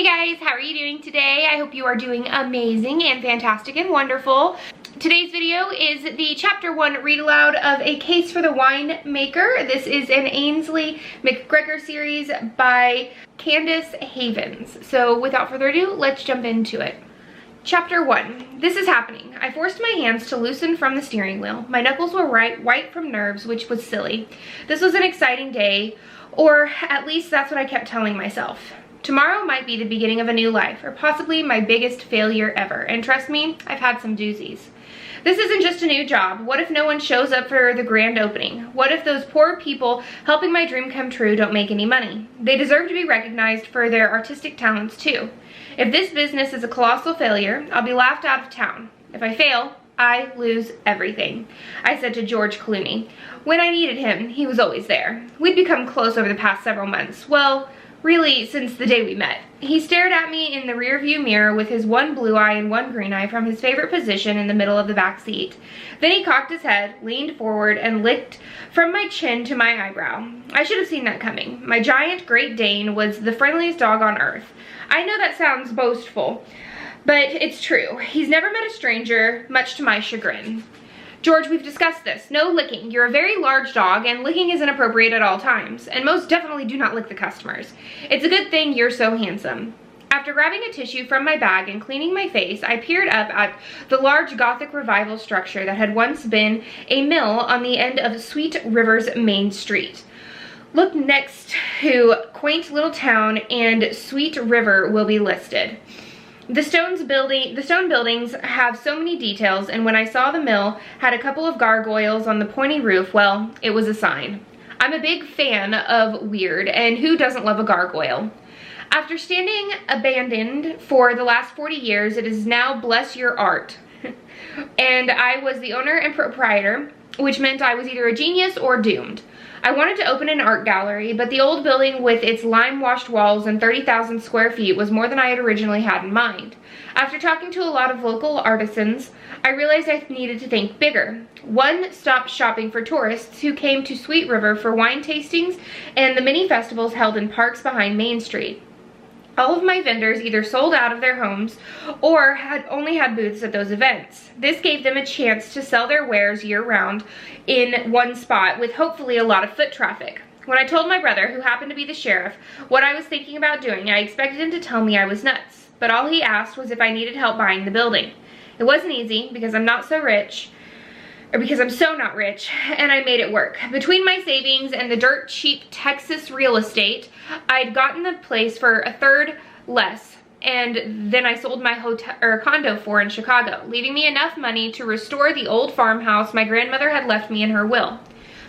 Hey guys, how are you doing today? I hope you are doing amazing and fantastic and wonderful. Today's video is the chapter 1 read aloud of A Case for the Winemaker. This is an Ainsley McGregor series by Candace Havens. So without further ado, let's jump into it. Chapter 1. This is happening. I forced my hands to loosen from the steering wheel. My knuckles were white from nerves, which was silly. This was an exciting day, or at least that's what I kept telling myself. Tomorrow might be the beginning of a new life, or possibly my biggest failure ever. And trust me, I've had some doozies. This isn't just a new job. What if no one shows up for the grand opening? What if those poor people helping my dream come true don't make any money? They deserve to be recognized for their artistic talents too. If this business is a colossal failure, I'll be laughed out of town. If I fail, I lose everything, I said to George Clooney. When I needed him, he was always there. We'd become close over the past several months. Well, really, since the day we met. He stared at me in the rearview mirror with his one blue eye and one green eye from his favorite position in the middle of the back seat. Then he cocked his head, leaned forward, and licked from my chin to my eyebrow. I should have seen that coming. My giant Great Dane was the friendliest dog on earth. I know that sounds boastful, but it's true. He's never met a stranger, much to my chagrin. George, we've discussed this. No licking. You're a very large dog, and licking is inappropriate at all times. And most definitely do not lick the customers. It's a good thing you're so handsome. After grabbing a tissue from my bag and cleaning my face, I peered up at the large Gothic revival structure that had once been a mill on the end of Sweet River's main street. Look next to quaint little town, and Sweet River will be listed. The stone buildings have so many details, and when I saw the mill had a couple of gargoyles on the pointy roof, well, it was a sign. I'm a big fan of weird, and who doesn't love a gargoyle? After standing abandoned for the last 40 years, it is now Bless Your Art. And I was the owner and proprietor, which meant I was either a genius or doomed. I wanted to open an art gallery, but the old building with its lime-washed walls and 30,000 square feet was more than I had originally had in mind. After talking to a lot of local artisans, I realized I needed to think bigger. One-stop shopping for tourists who came to Sweet River for wine tastings and the mini festivals held in parks behind Main Street. All of my vendors either sold out of their homes or had only had booths at those events. This gave them a chance to sell their wares year-round in one spot with hopefully a lot of foot traffic. When I told my brother, who happened to be the sheriff, what I was thinking about doing, I expected him to tell me I was nuts. But all he asked was if I needed help buying the building. It wasn't easy because I'm not so rich. Or because I'm so not rich, and I made it work. Between my savings and the dirt cheap Texas real estate, I'd gotten the place for a third less, and then I sold my condo for in Chicago, leaving me enough money to restore the old farmhouse my grandmother had left me in her will.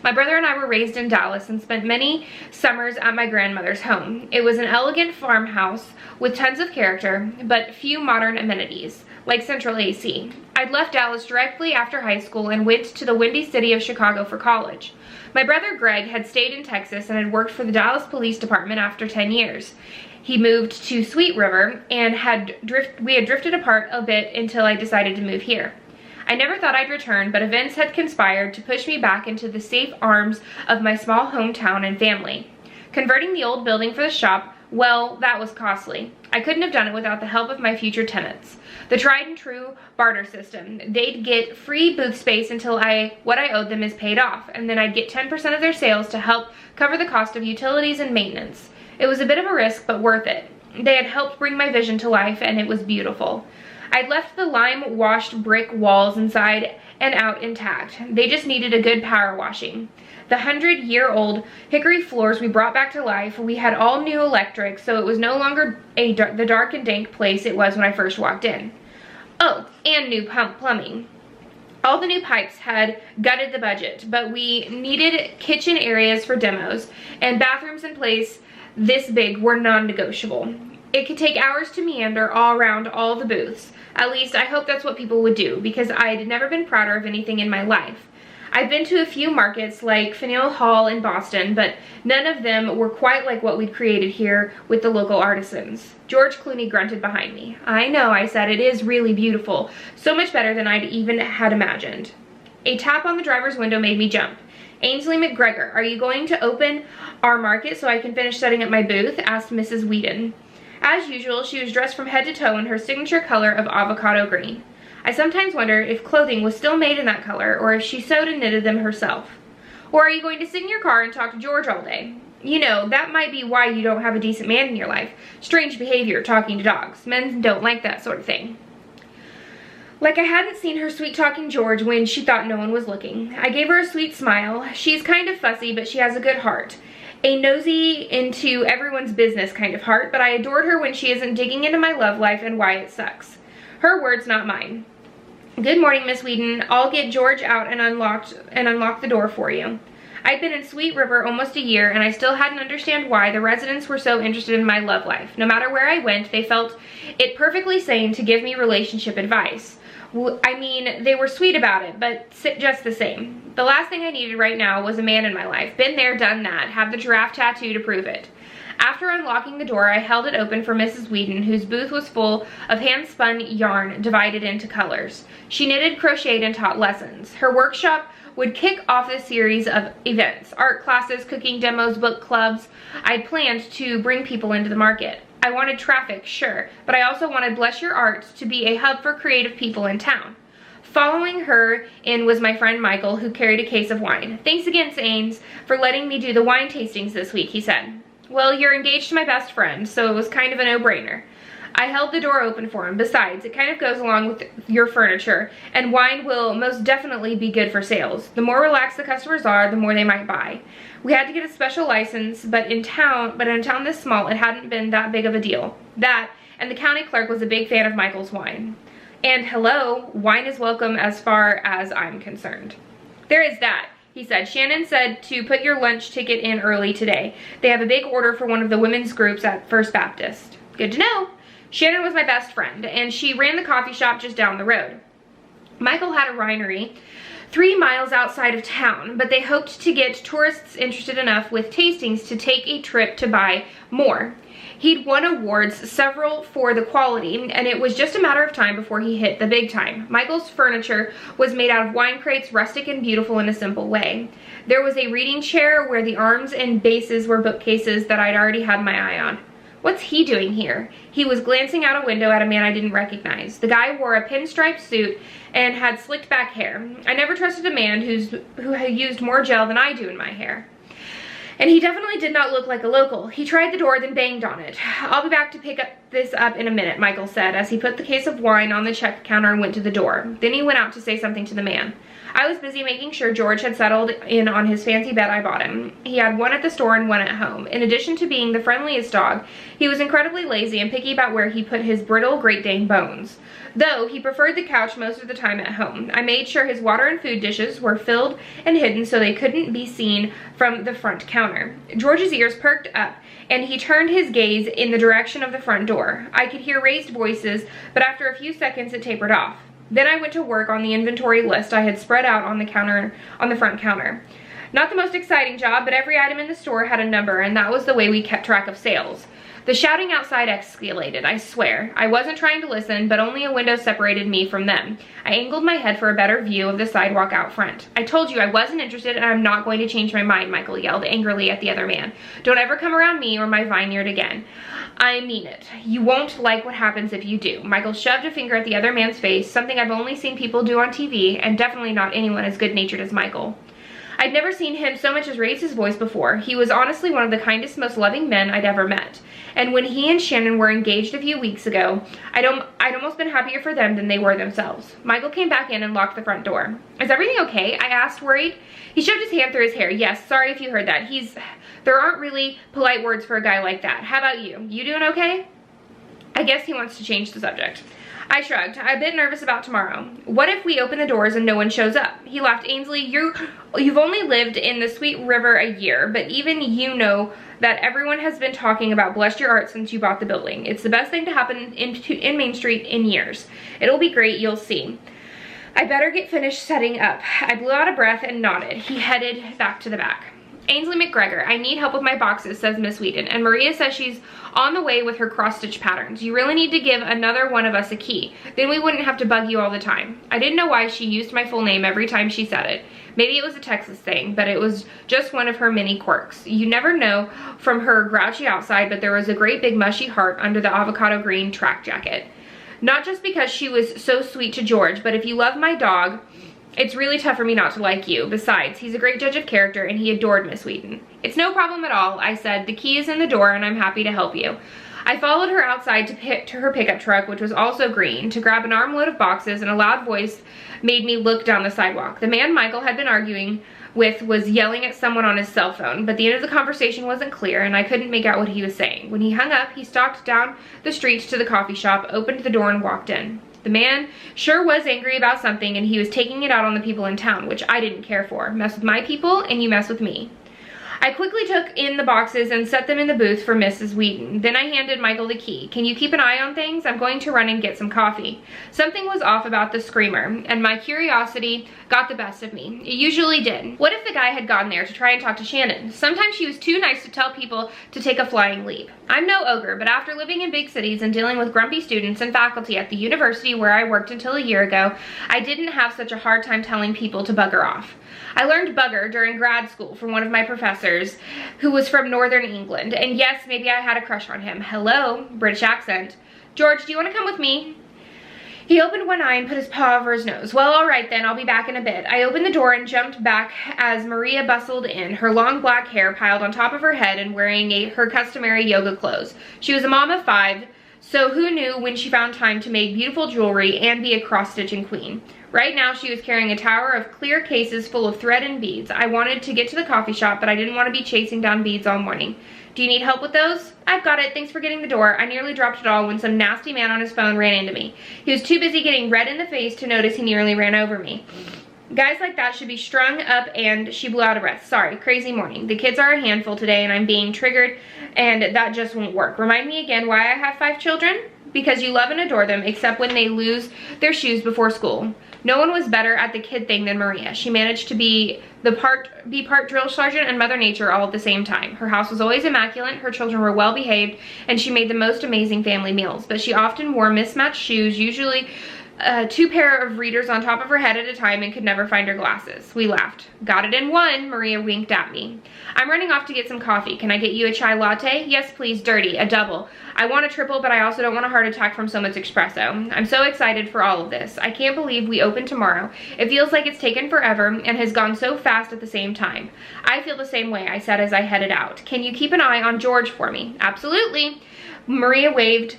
My brother and I were raised in Dallas and spent many summers at my grandmother's home. It was an elegant farmhouse with tons of character, but few modern amenities, like central AC. I'd left Dallas directly after high school and went to the windy city of Chicago for college. My brother Greg had stayed in Texas and had worked for the Dallas Police Department after 10 years. He moved to Sweet River and we had drifted apart a bit until I decided to move here. I never thought I'd return, but events had conspired to push me back into the safe arms of my small hometown and family. Converting the old building for the shop, well, that was costly. I couldn't have done it without the help of my future tenants. The tried and true barter system. They'd get free booth space until what I owed them is paid off, and then I'd get 10% of their sales to help cover the cost of utilities and maintenance. It was a bit of a risk, but worth it. They had helped bring my vision to life, and it was beautiful. I'd left the lime-washed brick walls inside and out intact. They just needed a good power washing. The 100-year-old hickory floors we brought back to life. We had all new electric, so it was no longer the dark and dank place it was when I first walked in. Oh, and new plumbing. All the new pipes had gutted the budget, but we needed kitchen areas for demos, and bathrooms in place this big were non-negotiable. It could take hours to meander all around all the booths. At least I hope that's what people would do, because I'd never been prouder of anything in my life. I've been to a few markets like Faneuil Hall in Boston, but none of them were quite like what we'd created here with the local artisans. George Clooney grunted behind me. I know, I said, it is really beautiful. So much better than I'd even had imagined. A tap on the driver's window made me jump. Ainsley McGregor, are you going to open our market so I can finish setting up my booth? Asked Mrs. Whedon. As usual, she was dressed from head to toe in her signature color of avocado green. I sometimes wonder if clothing was still made in that color or if she sewed and knitted them herself. Or are you going to sit in your car and talk to George all day? You know, that might be why you don't have a decent man in your life. Strange behavior, talking to dogs. Men don't like that sort of thing. Like I hadn't seen her sweet-talking George when she thought no one was looking. I gave her a sweet smile. She's kind of fussy, but she has a good heart. A nosy into everyone's business kind of heart, but I adored her when she isn't digging into my love life and why it sucks. Her words, not mine. Good morning, Miss Whedon. I'll get George out and unlock the door for you. I'd been in Sweet River almost a year, and I still hadn't understand why the residents were so interested in my love life. No matter where I went, they felt it perfectly sane to give me relationship advice. I mean, they were sweet about it, but just the same. The last thing I needed right now was a man in my life. Been there, done that. Have the giraffe tattoo to prove it. After unlocking the door, I held it open for Mrs. Whedon, whose booth was full of hand-spun yarn divided into colors. She knitted, crocheted, and taught lessons. Her workshop would kick off this series of events, art classes, cooking demos, book clubs. I'd planned to bring people into the market. I wanted traffic, sure, but I also wanted Bless Your Art to be a hub for creative people in town. Following her in was my friend Michael, who carried a case of wine. Thanks again, Sains, for letting me do the wine tastings this week, he said. Well, you're engaged to my best friend, so it was kind of a no-brainer. I held the door open for him. Besides, it kind of goes along with your furniture, and wine will most definitely be good for sales. The more relaxed the customers are, the more they might buy. We had to get a special license, but in a town this small, it hadn't been that big of a deal. That, and the county clerk was a big fan of Michael's wine. And hello, wine is welcome as far as I'm concerned. There is that, he said. Shannon said to put your lunch ticket in early today. They have a big order for one of the women's groups at First Baptist. Good to know. Shannon was my best friend, and she ran the coffee shop just down the road. Michael had a winery 3 miles outside of town, but they hoped to get tourists interested enough with tastings to take a trip to buy more. He'd won awards, several for the quality, and it was just a matter of time before he hit the big time. Michael's furniture was made out of wine crates, rustic and beautiful in a simple way. There was a reading chair where the arms and bases were bookcases that I'd already had my eye on. What's he doing here? He was glancing out a window at a man I didn't recognize. The guy wore a pinstripe suit and had slicked back hair. I never trusted a man who had used more gel than I do in my hair. And he definitely did not look like a local. He tried the door, then banged on it. I'll be back to pick this up in a minute, Michael said, as he put the case of wine on the check counter and went to the door. Then he went out to say something to the man. I was busy making sure George had settled in on his fancy bed I bought him. He had one at the store and one at home. In addition to being the friendliest dog, he was incredibly lazy and picky about where he put his brittle Great Dane bones. Though he preferred the couch most of the time at home. I made sure his water and food dishes were filled and hidden so they couldn't be seen from the front counter. George's ears perked up, and he turned his gaze in the direction of the front door. I could hear raised voices, but after a few seconds it tapered off. Then I went to work on the inventory list I had spread out on the front counter. Not the most exciting job, but every item in the store had a number, and that was the way we kept track of sales. The shouting outside escalated, I swear. I wasn't trying to listen, but only a window separated me from them. I angled my head for a better view of the sidewalk out front. I told you I wasn't interested, and I'm not going to change my mind, Michael yelled angrily at the other man. Don't ever come around me or my vineyard again. I mean it. You won't like what happens if you do. Michael shoved a finger at the other man's face, something I've only seen people do on TV, and definitely not anyone as good-natured as Michael. I'd never seen him so much as raise his voice before. He was honestly one of the kindest, most loving men I'd ever met. And when he and Shannon were engaged a few weeks ago, I'd almost been happier for them than they were themselves. Michael came back in and locked the front door. Is everything okay? I asked, worried. He shoved his hand through his hair. Yes, sorry if you heard that. There aren't really polite words for a guy like that. How about you? You doing okay? I guess he wants to change the subject. I shrugged. I'm a bit nervous about tomorrow. What if we open the doors and no one shows up? He laughed. Ainsley, you've only lived in the Sweet River a year, but even you know that everyone has been talking about Bless Your Art since you bought the building. It's the best thing to happen in Main Street in years. It'll be great, you'll see. I better get finished setting up. I blew out a breath and nodded. He headed back to the back. Ainsley McGregor, I need help with my boxes, says Miss Wheaton, and Maria says she's on the way with her cross-stitch patterns. You really need to give another one of us a key. Then we wouldn't have to bug you all the time. I didn't know why she used my full name every time she said it. Maybe it was a Texas thing, but it was just one of her many quirks. You never know from her grouchy outside, but there was a great big mushy heart under the avocado green track jacket. Not just because she was so sweet to George, but if you love my dog, it's really tough for me not to like you. Besides, he's a great judge of character and he adored Miss Wheaton. It's no problem at all, I said. The key is in the door and I'm happy to help you. I followed her outside to her pickup truck, which was also green, to grab an armload of boxes, and a loud voice made me look down the sidewalk. The man Michael had been arguing with was yelling at someone on his cell phone, but the end of the conversation wasn't clear and I couldn't make out what he was saying. When he hung up, he stalked down the street to the coffee shop, opened the door and walked in. The man sure was angry about something and he was taking it out on the people in town, which I didn't care for. Mess with my people and you mess with me. I quickly took in the boxes and set them in the booth for Mrs. Wheaton. Then I handed Michael the key. Can you keep an eye on things? I'm going to run and get some coffee. Something was off about the screamer, and my curiosity got the best of me. It usually did. What if the guy had gone there to try and talk to Shannon? Sometimes she was too nice to tell people to take a flying leap. I'm no ogre, but after living in big cities and dealing with grumpy students and faculty at the university where I worked until a year ago, I didn't have such a hard time telling people to bugger off. I learned bugger during grad school from one of my professors who was from Northern England. And yes, maybe I had a crush on him. Hello, British accent. George, do you want to come with me? He opened one eye and put his paw over his nose. Well, all right then, I'll be back in a bit. I opened the door and jumped back as Maria bustled in, her long black hair piled on top of her head and wearing her customary yoga clothes. She was a mom of 5, so who knew when she found time to make beautiful jewelry and be a cross-stitching queen. Right now, she was carrying a tower of clear cases full of thread and beads. I wanted to get to the coffee shop, but I didn't want to be chasing down beads all morning. Do you need help with those? I've got it. Thanks for getting the door. I nearly dropped it all when some nasty man on his phone ran into me. He was too busy getting red in the face to notice he nearly ran over me. Guys like that should be strung up, and she blew out a breath. Sorry, crazy morning. The kids are a handful today and I'm being triggered and that just won't work. Remind me again why I have 5 children? Because you love and adore them, except when they lose their shoes before school. No one was better at the kid thing than Maria. She managed to be part drill sergeant and Mother Nature all at the same time. Her house was always immaculate, her children were well behaved, and she made the most amazing family meals. But she often wore mismatched shoes, usually 2 pair of readers on top of her head at a time, and could never find her glasses. We laughed. Got it in one, Maria winked at me. I'm running off to get some coffee. Can I get you a chai latte? Yes, please, dirty, a double. I want a triple, but I also don't want a heart attack from so much espresso. I'm so excited for all of this. I can't believe we open tomorrow. It feels like it's taken forever and has gone so fast at the same time. I feel the same way, I said as I headed out. Can you keep an eye on George for me? Absolutely. Maria waved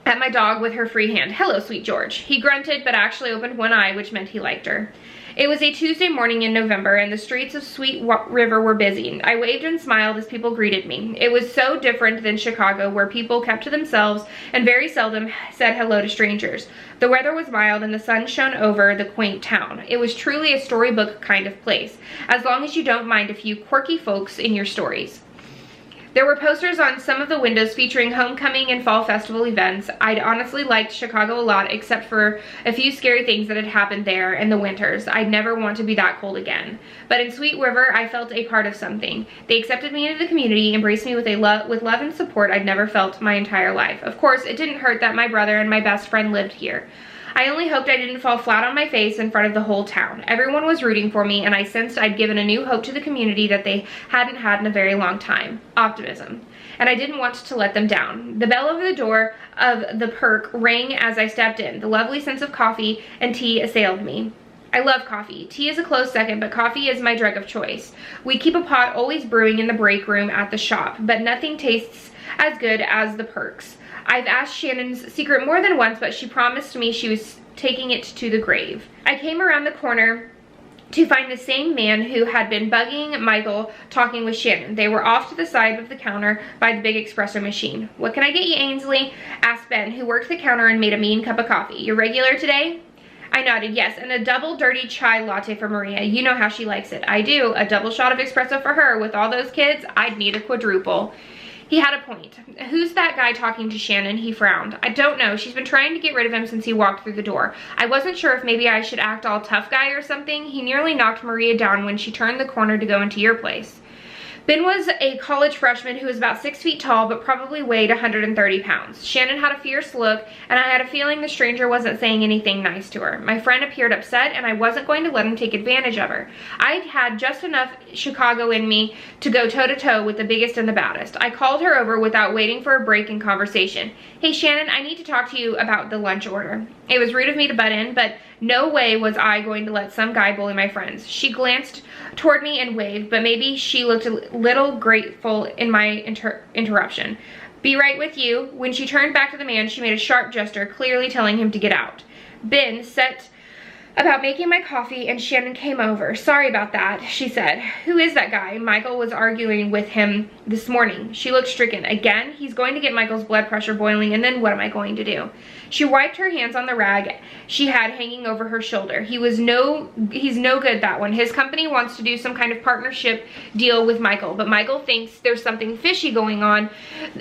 at my dog with her free hand. Hello, sweet George. He grunted, but actually opened one eye, which meant he liked her. It was a Tuesday morning in November, and the streets of Sweet River were busy. I waved and smiled as people greeted me. It was so different than Chicago, where people kept to themselves and very seldom said hello to strangers. The weather was mild and the sun shone over the quaint town. It was truly a storybook kind of place, as long as you don't mind a few quirky folks in your stories. There were posters on some of the windows featuring homecoming and fall festival events. I'd honestly liked Chicago a lot, except for a few scary things that had happened there in the winters. I'd never want to be that cold again. But in Sweet River, I felt a part of something. They accepted me into the community, embraced me with love and support I'd never felt my entire life. Of course, it didn't hurt that my brother and my best friend lived here. I only hoped I didn't fall flat on my face in front of the whole town. Everyone was rooting for me, and I sensed I'd given a new hope to the community that they hadn't had in a very long time. Optimism. And I didn't want to let them down. The bell over the door of the perk rang as I stepped in. The lovely sense of coffee and tea assailed me. I love coffee. Tea is a close second, but coffee is my drug of choice. We keep a pot always brewing in the break room at the shop, but nothing tastes as good as the perks. I've asked Shannon's secret more than once, but she promised me she was taking it to the grave. I came around the corner to find the same man who had been bugging Michael talking with Shannon. They were off to the side of the counter by the big espresso machine. What can I get you, Ainsley? Asked Ben, who worked the counter and made a mean cup of coffee. You're regular today? I nodded yes, and a double dirty chai latte for Maria. You know how she likes it. I do. A double shot of espresso for her. With all those kids, I'd need a quadruple. He had a point. Who's that guy talking to Shannon? He frowned. I don't know. She's been trying to get rid of him since he walked through the door. I wasn't sure if maybe I should act all tough guy or something. He nearly knocked Maria down when she turned the corner to go into your place. Ben was a college freshman who was about 6 feet tall, but probably weighed 130 pounds. Shannon had a fierce look, and I had a feeling the stranger wasn't saying anything nice to her. My friend appeared upset, and I wasn't going to let him take advantage of her. I'd had just enough Chicago in me to go toe-to-toe with the biggest and the baddest. I called her over without waiting for a break in conversation. "Hey Shannon, I need to talk to you about the lunch order." It was rude of me to butt in, but no way was I going to let some guy bully my friends. She glanced toward me and waved, but maybe she looked a little grateful in my interruption. "Be right with you." When she turned back to the man, she made a sharp gesture, clearly telling him to get out. Ben set about making my coffee and Shannon came over. "Sorry about that," she said. "Who is that guy? Michael was arguing with him this morning." She looked stricken. Again, he's going to get Michael's blood pressure boiling, and then what am I going to do? She wiped her hands on the rag she had hanging over her shoulder. He's no good, that one. His company wants to do some kind of partnership deal with Michael, but Michael thinks there's something fishy going on,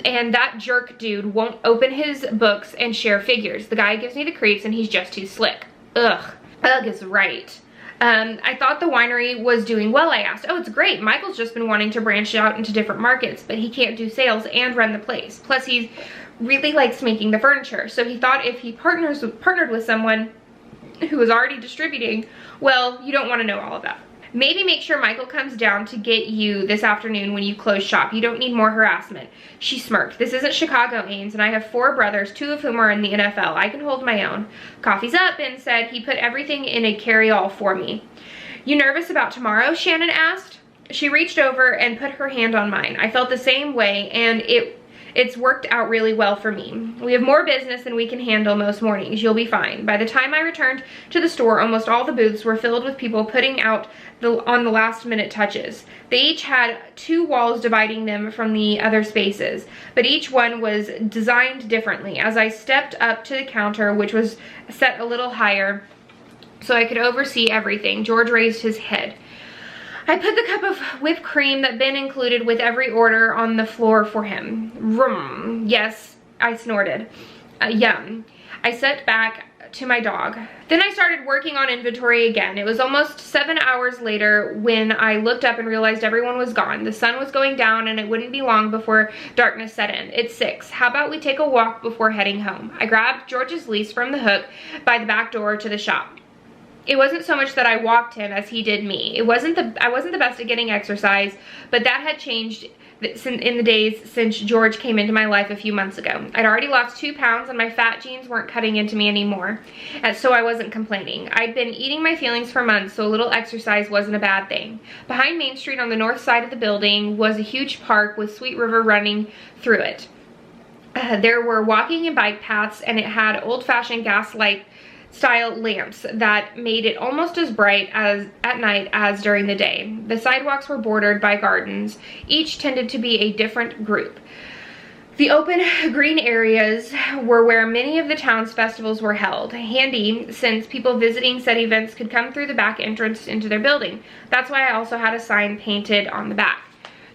and that jerk dude won't open his books and share figures. The guy gives me the creeps, and he's just too slick. Ugh. Ugh is right. I thought the winery was doing well, I asked. "Oh, it's great. Michael's just been wanting to branch out into different markets, but he can't do sales and run the place. Plus, he really likes making the furniture, so he thought if he partnered with someone who was already distributing, well, you don't want to know all of that. Maybe make sure Michael comes down to get you this afternoon when you close shop. You don't need more harassment." She smirked. "This isn't Chicago, Ames, and I have 4 brothers, 2 of whom are in the NFL. I can hold my own." "Coffee's up," Ben said. He put everything in a carry-all for me. "You nervous about tomorrow?" Shannon asked. She reached over and put her hand on mine. I felt the same way, and it's worked out really well for me. We have more business than we can handle most mornings. You'll be fine. By the time I returned to the store, almost all the booths were filled with people putting out on the last minute touches. They each had 2 walls dividing them from the other spaces, but each one was designed differently. As I stepped up to the counter, which was set a little higher so I could oversee everything, George raised his head. I put the cup of whipped cream that Ben included with every order on the floor for him. "Vroom." "Yes," I snorted. Yum. I sat back to my dog. Then I started working on inventory again. It was almost 7 hours later when I looked up and realized everyone was gone. The sun was going down and it wouldn't be long before darkness set in. "It's 6. How about we take a walk before heading home?" I grabbed George's leash from the hook by the back door to the shop. It wasn't so much that I walked him as he did me. I wasn't the best at getting exercise, but that had changed in the days since George came into my life a few months ago. I'd already lost 2 pounds and my fat jeans weren't cutting into me anymore, and so I wasn't complaining. I'd been eating my feelings for months, so a little exercise wasn't a bad thing. Behind Main Street on the north side of the building was a huge park with Sweet River running through it. There were walking and bike paths, and it had old-fashioned gaslight style lamps that made it almost as bright as at night as during the day. The sidewalks were bordered by gardens. Each tended to be a different group. The open green areas were where many of the town's festivals were held. Handy, since people visiting said events could come through the back entrance into their building. That's why I also had a sign painted on the back.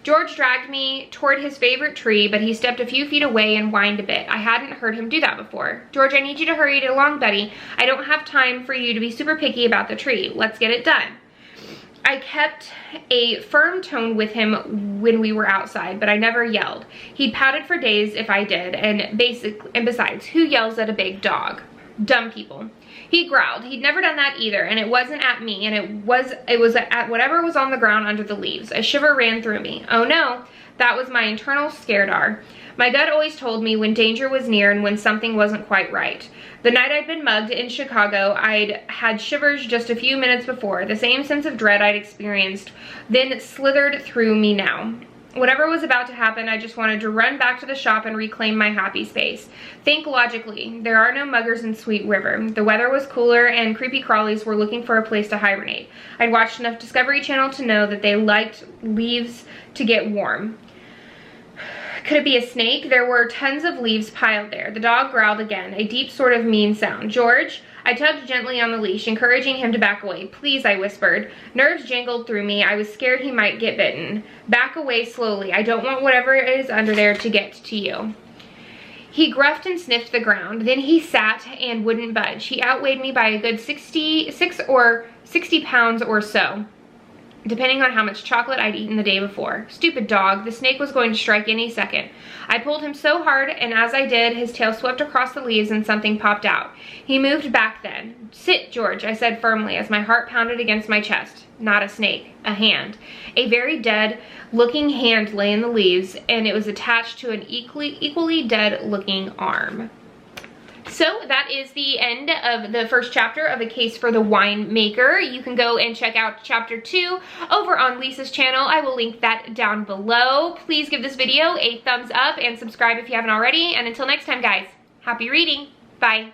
George dragged me toward his favorite tree, but he stepped a few feet away and whined a bit. I hadn't heard him do that before. "George, I need you to hurry it along, buddy. I don't have time for you to be super picky about the tree. Let's get it done." I kept a firm tone with him when we were outside, but I never yelled. He'd pouted for days if I did, and besides, who yells at a big dog? Dumb people. He growled. He'd never done that either, and it wasn't at me, and it was at whatever was on the ground under the leaves. A shiver ran through me. Oh no, that was my internal scaredar. My gut always told me when danger was near and when something wasn't quite right. The night I'd been mugged in Chicago, I'd had shivers just a few minutes before. The same sense of dread I'd experienced then slithered through me now. Whatever was about to happen, I just wanted to run back to the shop and reclaim my happy space. Think logically. There are no muggers in Sweet River. The weather was cooler and creepy crawlies were looking for a place to hibernate. I'd watched enough Discovery Channel to know that they liked leaves to get warm. Could it be a snake? There were tons of leaves piled there. The dog growled again, a deep sort of mean sound. "George?" I tugged gently on the leash, encouraging him to back away. "Please," I whispered. Nerves jangled through me. I was scared he might get bitten. "Back away slowly. I don't want whatever is under there to get to you." He gruffed and sniffed the ground. Then he sat and wouldn't budge. He outweighed me by a good 60 pounds or so. depending on how much chocolate I'd eaten the day before. Stupid dog, the snake was going to strike any second. I pulled him so hard, and as I did, his tail swept across the leaves and something popped out. He moved back then. Sit, George, I said firmly as my heart pounded against my chest. Not a snake, a hand. A very dead-looking hand lay in the leaves, and it was attached to an equally dead-looking arm. So that is the end of the first chapter of A Case for the Winemaker. You can go and check out chapter 2 over on Lisa's channel. I will link that down below. Please give this video a thumbs up and subscribe if you haven't already. And until next time, guys, happy reading. Bye.